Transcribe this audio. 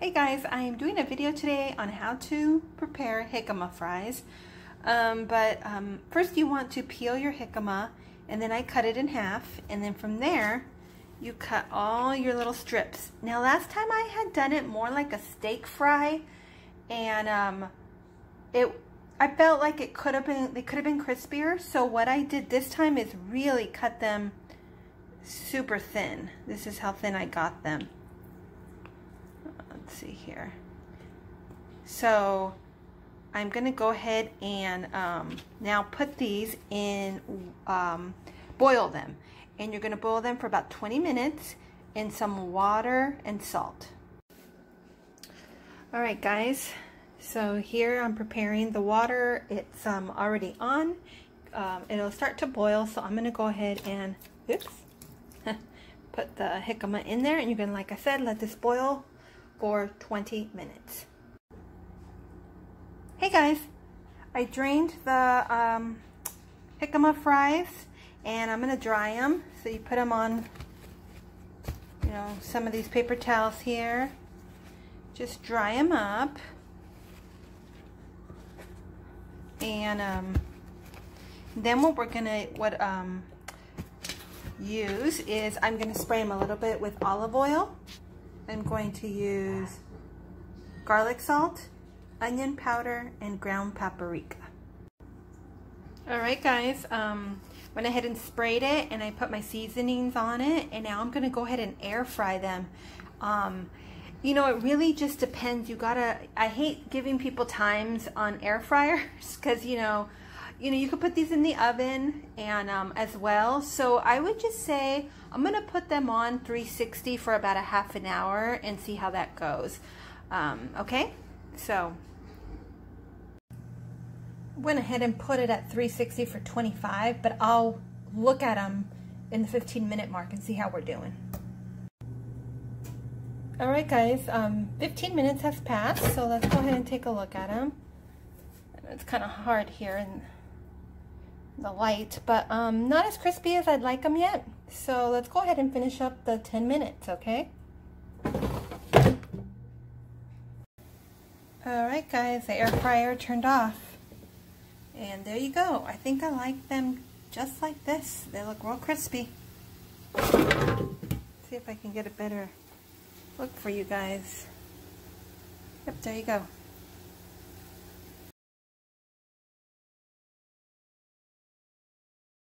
Hey guys, I am doing a video today on how to prepare jicama fries. First you want to peel your jicama, and then I cut it in half, and then from there you cut all your little strips. Now last time I had done it more like a steak fry, and I felt like they could have been crispier. So what I did this time is really cut them super thin. This is how thin I got them. Let's see here. So I'm gonna go ahead and now put these in, boil them, and you're gonna boil them for about 20 minutes in some water and salt. All right guys, so here I'm preparing the water. It's already on. It'll start to boil, so I'm gonna go ahead and put the jicama in there, and you're gonna, like I said, let this boil for 20 minutes. Hey guys, I drained the jicama fries, and I'm gonna dry them. So you put them on, some of these paper towels here. Just dry them up, and then what we're gonna use is I'm gonna spray them a little bit with olive oil. I'm going to use garlic salt, onion powder, and ground paprika. Alright guys, went ahead and sprayed it, and I put my seasonings on it, and now I'm going to go ahead and air fry them. It really just depends. I hate giving people times on air fryers because, you could put these in the oven and as well. So I would just say I'm going to put them on 360 for about a half an hour and see how that goes. Okay, so I went ahead and put it at 360 for 25, but I'll look at them in the 15-minute mark and see how we're doing. All right guys, 15 minutes has passed, so let's go ahead and take a look at them. It's kind of hard here in the light, but not as crispy as I'd like them yet. So let's go ahead and finish up the 10 minutes, okay? Alright guys, the air fryer turned off. And there you go. I think I like them just like this. They look real crispy. See if I can get a better look for you guys. Yep, there you go.